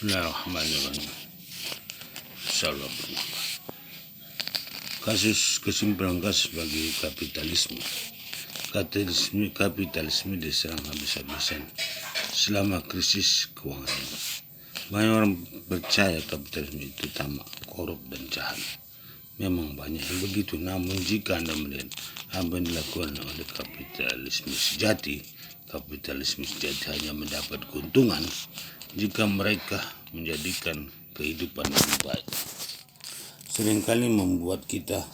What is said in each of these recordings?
Bismillahirrahmanirrahim. Insyaallah. Kesimpulan bagi kapitalisme. Kapitalisme diserang habis-habisan selama krisis keuangan ini. Banyak orang percaya kapitalisme itu tamak, korup dan jahat. Memang banyak yang begitu, namun jika Anda melihat apa yang dilakukan oleh kapitalisme sejati hanya mendapat keuntungan jika mereka menjadikan kehidupan lebih baik. Seringkali membuat kita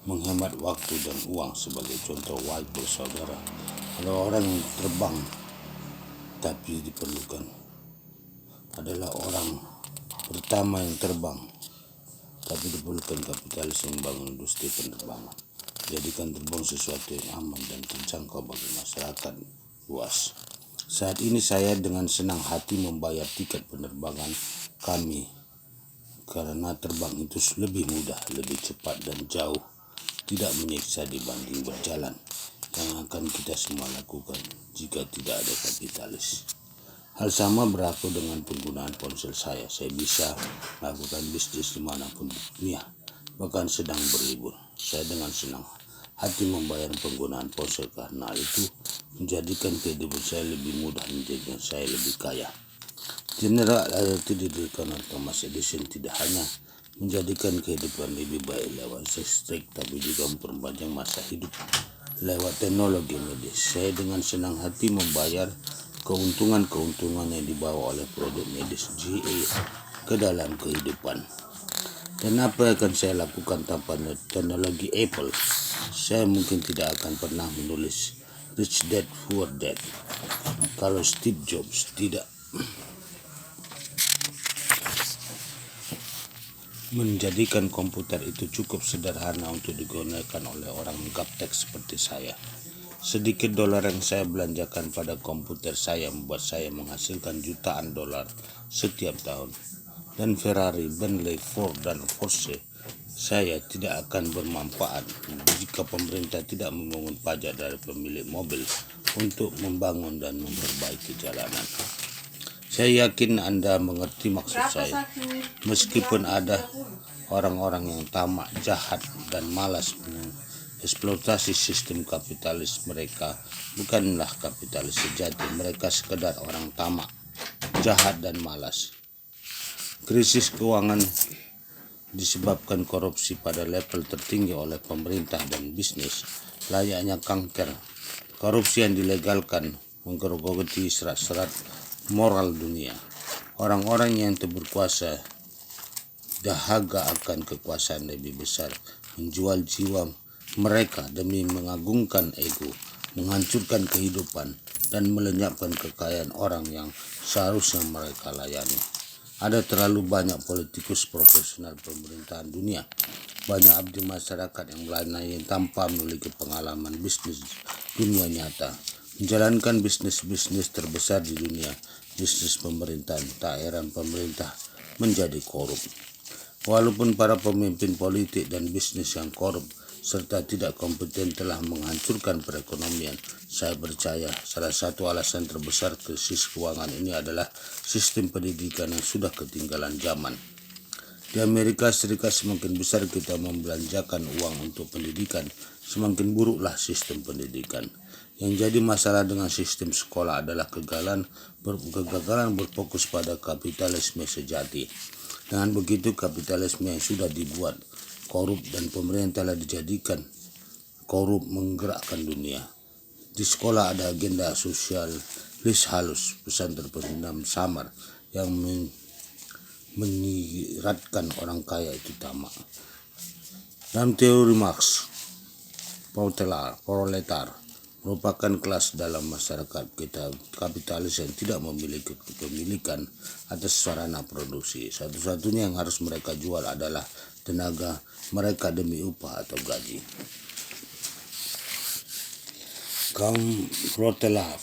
menghemat waktu dan uang. Sebagai contoh, wahai bersaudara, kalau orang yang terbang tapi diperlukan adalah orang pertama yang terbang, tapi diperlukan kapitalis yang membangun industri penerbangan, jadikan terbang sesuatu yang aman dan terjangkau bagi masyarakat luas. Saat ini saya dengan senang hati membayar tiket penerbangan kami karena terbang itu lebih mudah, lebih cepat dan jauh tidak menyiksa dibanding berjalan, yang akan kita semua lakukan jika tidak ada kapitalis. Hal sama berlaku dengan penggunaan ponsel saya. Saya bisa melakukan bisnis dimanapun di dunia, bahkan sedang berlibur. Saya dengan senang hati membayar penggunaan ponsel karena itu menjadikan kehidupan saya lebih mudah, menjadikan saya lebih kaya. General Electric didirikan oleh Thomas Edison tidak hanya menjadikan kehidupan lebih baik lewat listrik, tapi juga memperpanjang masa hidup lewat teknologi medis. Saya dengan senang hati membayar keuntungan yang dibawa oleh produk medis GA ke dalam kehidupan. Dan apa yang akan saya lakukan tanpa teknologi Apple? Saya mungkin tidak akan pernah menulis Rich Dad Poor Dad kalau Steve Jobs tidak menjadikan komputer itu cukup sederhana untuk digunakan oleh orang gaptek seperti saya. Sedikit dolar yang saya belanjakan pada komputer saya membuat saya menghasilkan jutaan dolar setiap tahun. Dan Ferrari, Bentley, Ford, dan Porsche saya tidak akan bermanfaat jika pemerintah tidak memungut pajak dari pemilik mobil untuk membangun dan memperbaiki jalanan. Saya yakin Anda mengerti maksud saya. Meskipun ada orang-orang yang tamak, jahat, dan malas eksploitasi sistem kapitalis, mereka bukanlah kapitalis sejati. Mereka sekedar orang tamak, jahat, dan malas. Krisis keuangan disebabkan korupsi pada level tertinggi oleh pemerintah dan bisnis, layaknya kanker. Korupsi yang dilegalkan menggerogoti serat-serat moral dunia. Orang-orang yang berkuasa dahaga akan kekuasaan lebih besar, menjual jiwa mereka demi mengagungkan ego, menghancurkan kehidupan, dan melenyapkan kekayaan orang yang seharusnya mereka layani. Ada terlalu banyak politikus profesional pemerintahan dunia, banyak abdi masyarakat yang melayani tanpa memiliki pengalaman bisnis dunia nyata, menjalankan bisnis terbesar di dunia, bisnis pemerintahan. Tak heran pemerintah menjadi korup. Walaupun para pemimpin politik dan bisnis yang korup serta tidak kompeten telah menghancurkan perekonomian, saya percaya salah satu alasan terbesar krisis keuangan ini adalah sistem pendidikan yang sudah ketinggalan zaman. Di Amerika Serikat semakin besar kita membelanjakan uang untuk pendidikan, semakin buruklah sistem pendidikan. Yang jadi masalah dengan sistem sekolah adalah kegagalan berfokus pada kapitalisme sejati. Dengan begitu, kapitalisme yang sudah dibuat korup dan pemerintah telah dijadikan korup menggerakkan dunia. Di sekolah ada agenda sosialis halus, pesan terpendam samar yang menyiratkan orang kaya itu tamak. Dalam teori Marx, proletar merupakan kelas dalam masyarakat kapitalis yang tidak memiliki kepemilikan atas sarana produksi. Satu-satunya yang harus mereka jual adalah tenaga mereka demi upah atau gaji. Kaum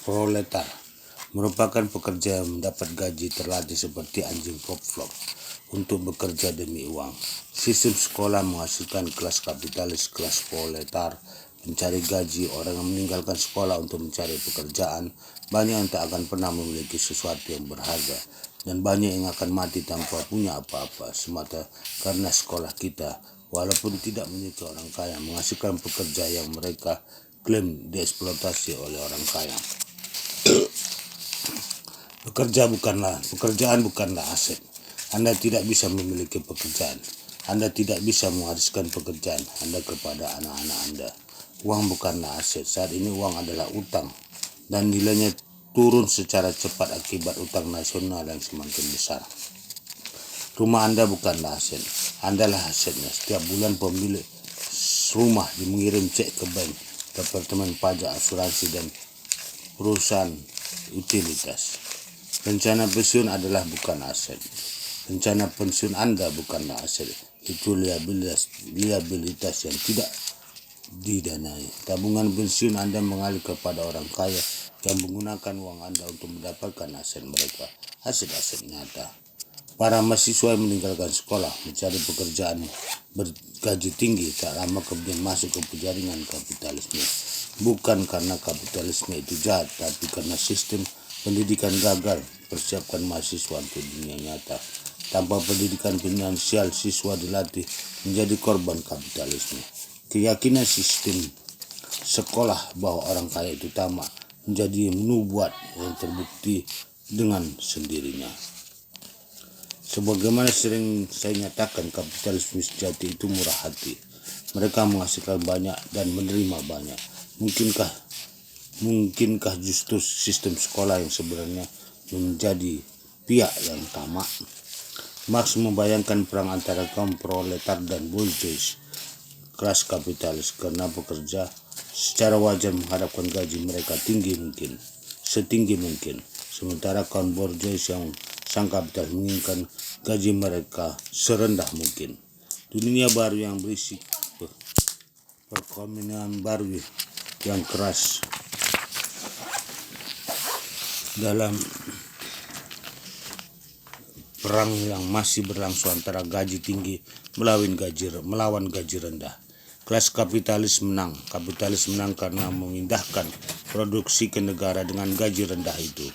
proletar merupakan pekerja yang mendapat gaji terlatih seperti anjing flop-flop untuk bekerja demi uang. Sistem sekolah menghasilkan kelas kapitalis, kelas proletar mencari gaji. Orang yang meninggalkan sekolah untuk mencari pekerjaan, banyak yang tak akan pernah memiliki sesuatu yang berharga. dan banyak yang akan mati tanpa punya apa-apa semata karena sekolah kita, walaupun tidak menyukai orang kaya, menghasilkan pekerja yang mereka klaim dieksploitasi oleh orang kaya. Pekerjaan bukanlah aset. Anda tidak bisa memiliki pekerjaan. Anda tidak bisa mewariskan pekerjaan Anda kepada anak-anak Anda. Uang bukanlah aset. Saat ini uang adalah utang dan nilainya turun secara cepat akibat utang nasional yang semakin besar. Rumah Anda bukanlah aset. Anda lah asetnya. Setiap bulan pemilik rumah mengirim cek ke bank, departemen pajak, asuransi, dan perusahaan utilitas. Rencana pensiun adalah bukan aset. Rencana pensiun Anda bukanlah aset. Itu liabilitas yang tidak didanai. Tabungan pensiun Anda mengalir kepada orang kaya yang menggunakan uang Anda untuk mendapatkan aset mereka, aset-aset nyata. Para mahasiswa yang meninggalkan sekolah mencari pekerjaan bergaji tinggi tak lama kemudian masuk ke jaringan kapitalisme. Bukan karena kapitalisme itu jahat, tapi karena sistem pendidikan gagal persiapkan mahasiswa untuk dunia nyata. Tanpa pendidikan finansial, siswa dilatih menjadi korban kapitalisme. Keyakinan sistem sekolah bahwa orang kaya itu tamak menjadi nubuat yang terbukti dengan sendirinya. Sebagaimana sering saya nyatakan, kapitalisme sejati itu murah hati. Mereka menghasilkan banyak dan menerima banyak. Mungkinkah justru sistem sekolah yang sebenarnya menjadi pihak yang tamak? Marx membayangkan perang antara kaum proletar dan bourgeois, kelas kapitalis, karena pekerja secara wajar mengharapkan gaji mereka setinggi mungkin, sementara kaum bourgeois yang sang kapitalis menginginkan gaji mereka serendah mungkin. Dunia baru yang berisi perkomunian baru yang keras dalam perang yang masih berlangsung antara gaji tinggi melawan gaji rendah. Kelas kapitalis menang. Kapitalis menang karena memindahkan produksi ke negara dengan gaji rendah itu.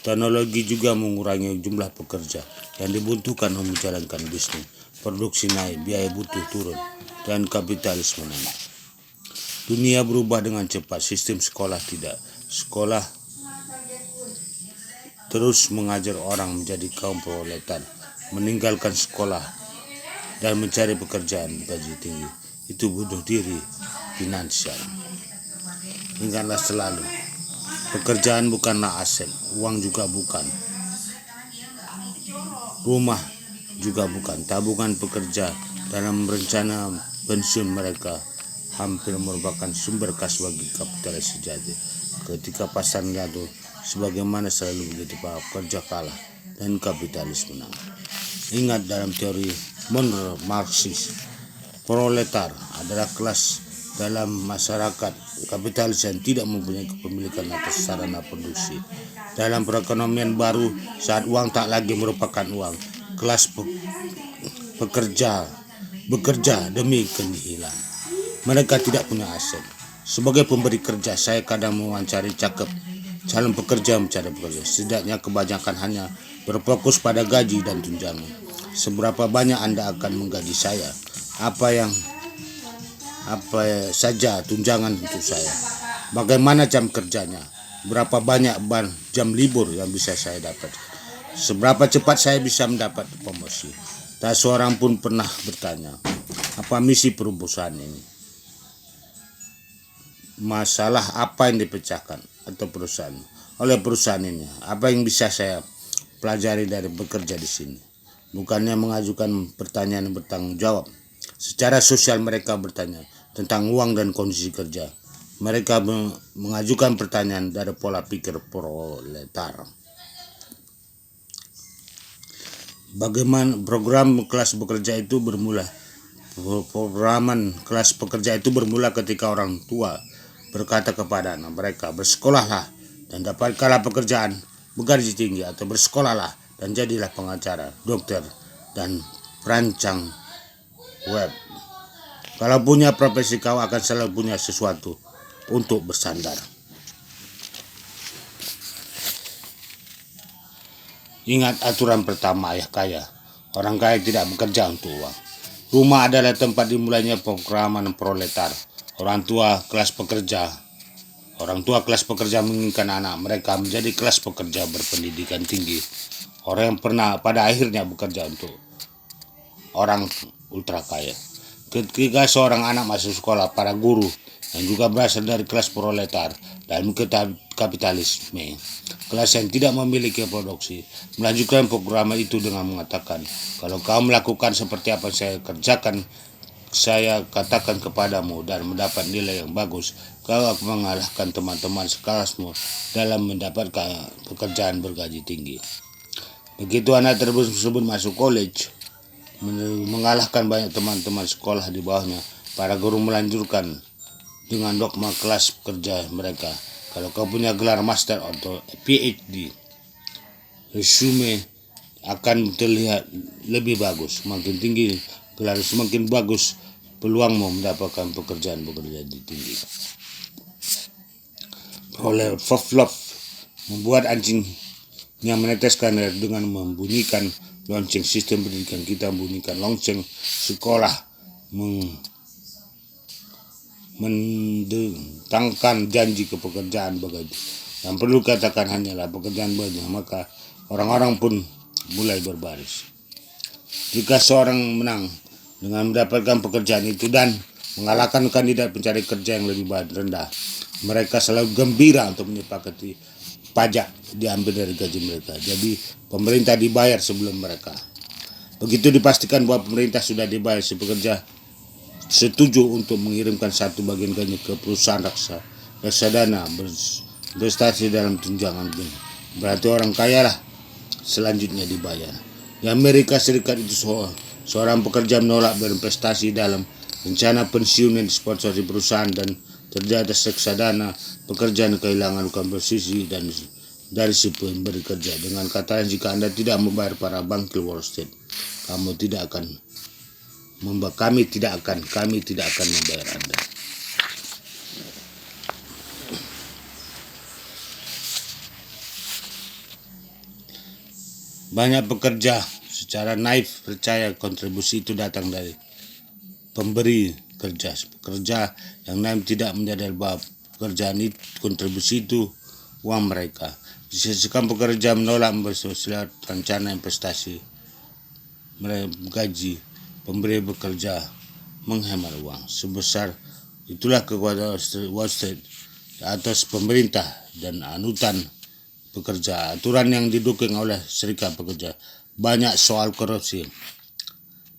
Teknologi juga mengurangi jumlah pekerja yang dibutuhkan untuk menjalankan bisnis. Produksi naik, biaya butuh turun, dan kapitalis menang. Dunia berubah dengan cepat, sistem sekolah tidak. Sekolah terus mengajar orang menjadi kaum proletar, meninggalkan sekolah dan mencari pekerjaan gaji tinggi. Itu bunuh diri finansial. Ingatlah selalu, pekerjaan bukanlah aset, uang juga bukan, rumah juga bukan. Tabungan pekerja dalam rencana pensiun mereka hampir merupakan sumber kas bagi kapitalis sejati. Ketika pasar jatuh, sebagaimana selalu begitu, para pekerja kalah dan kapitalis menang. Ingat, dalam teori menurut Marxis, proletar adalah kelas dalam masyarakat kapitalis yang tidak mempunyai kepemilikan atas sarana produksi. Dalam perekonomian baru, saat uang tak lagi merupakan uang, kelas pekerja bekerja demi kenihilan. Mereka tidak punya aset. Sebagai pemberi kerja, saya kadang mewawancari calon pekerja mencari pekerja. Setidaknya kebanyakan hanya berfokus pada gaji dan tunjangan. Seberapa banyak Anda akan menggaji saya? Apa saja tunjangan untuk saya? Bagaimana jam kerjanya? Berapa banyak jam libur yang bisa saya dapat? Seberapa cepat saya bisa mendapat promosi? Tak seorang pun pernah bertanya, apa misi perusahaan ini? Masalah apa yang dipecahkan atau oleh perusahaan ini? Apa yang bisa saya pelajari dari bekerja di sini? Bukannya mengajukan pertanyaan yang bertanggung jawab. Secara sosial mereka bertanya tentang uang dan kondisi kerja. Mereka mengajukan pertanyaan dari pola pikir proletar. Bagaimana program kelas pekerja itu bermula? Programan kelas pekerja itu bermula ketika orang tua berkata kepada anak mereka, bersekolahlah dan dapatkanlah pekerjaan bergaji tinggi, atau bersekolahlah dan jadilah pengacara, dokter, dan perancang web. Kalau punya profesi, kau akan selalu punya sesuatu untuk bersandar. Ingat aturan pertama ayah kaya. Orang kaya tidak bekerja untuk uang. Rumah adalah tempat dimulainya pengkraman proletar. Orang tua kelas pekerja menginginkan anak mereka menjadi kelas pekerja berpendidikan tinggi. Orang yang pernah pada akhirnya bekerja untuk orang ultra kaya. Ketika seorang anak masuk sekolah, para guru yang juga berasal dari kelas proletar dan kapitalisme, kelas yang tidak memiliki produksi, melanjutkan program itu dengan mengatakan, kalau kau melakukan seperti apa saya katakan kepadamu dan mendapat nilai yang bagus, kau akan mengalahkan teman-teman sekelasmu dalam mendapatkan pekerjaan bergaji tinggi. Begitu anak tersebut masuk college, mengalahkan banyak teman-teman sekolah di bawahnya, para guru melanjutkan dengan dogma kelas pekerja mereka. Kalau kau punya gelar master atau PhD, resume akan terlihat lebih bagus. Semakin tinggi gelar, semakin bagus peluangmu mendapatkan pekerjaan tinggi. Oleh Pavlov membuat anjing yang meneteskan air dengan membunyikan lonceng. Sistem pendidikan kita membunyikan lonceng sekolah, mendengtangkan janji ke pekerjaan begitu. Yang perlu katakan hanyalah pekerjaan banyak, maka orang-orang pun mulai berbaris. Jika seorang menang dengan mendapatkan pekerjaan itu dan mengalahkan kandidat pencari kerja yang lebih rendah, mereka selalu gembira untuk menyepakati pajak diambil dari gaji mereka. Jadi pemerintah dibayar sebelum mereka. Begitu dipastikan bahwa pemerintah sudah dibayar, si pekerja setuju untuk mengirimkan satu bagian gaji ke perusahaan reksadana berprestasi dalam tunjangan. Berarti orang kaya lah selanjutnya dibayar. Di Amerika Serikat itu seorang pekerja menolak berinvestasi dalam rencana pensiun yang disponsori perusahaan dan terjadi reksadana. Pekerjaan kehilangan komposisi dan dari si pemberi kerja. Dengan kata lain, jika Anda tidak membayar para bankir Wall Street, kami tidak akan membayar Anda. Banyak pekerja secara naif percaya kontribusi itu datang dari pemberi kerja. Pekerja yang naif tidak menyadari bahwa pekerjaan itu, kontribusi itu uang mereka. Disisikan pekerja menolak memperoleh rencana investasi gaji pemberi bekerja menghemat uang sebesar itulah kekuatan Wall Street atas pemerintah dan anutan pekerja. Aturan yang didukung oleh serikat pekerja. Banyak soal korupsi.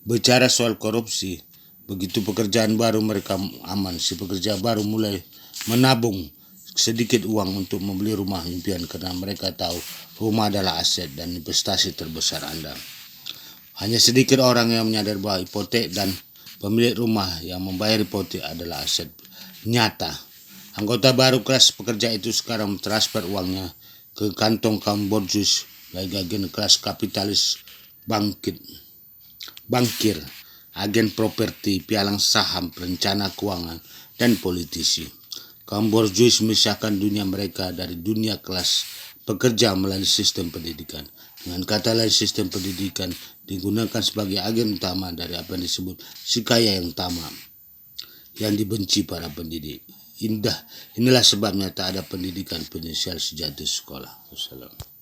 Bicara soal korupsi, begitu pekerjaan baru mereka aman, si pekerja baru mulai menabung sedikit uang untuk membeli rumah impian karena mereka tahu rumah adalah aset dan investasi terbesar Anda. Hanya sedikit orang yang menyadari bahwa hipotek dan pemilik rumah yang membayar hipotek adalah aset nyata. Anggota baru kelas pekerja itu sekarang transfer uangnya ke kantong kaum borjuis, agen kelas kapitalis, bankir, agen properti, pialang saham, perencana keuangan, dan politisi. Kaum borjuis memisahkan dunia mereka dari dunia kelas pekerja melalui sistem pendidikan. Dengan kata lain, sistem pendidikan digunakan sebagai agen utama dari apa yang disebut si kaya yang tamak, yang dibenci para pendidik. Inilah sebabnya tak ada pendidikan finansial sejati sekolah. Wassalam.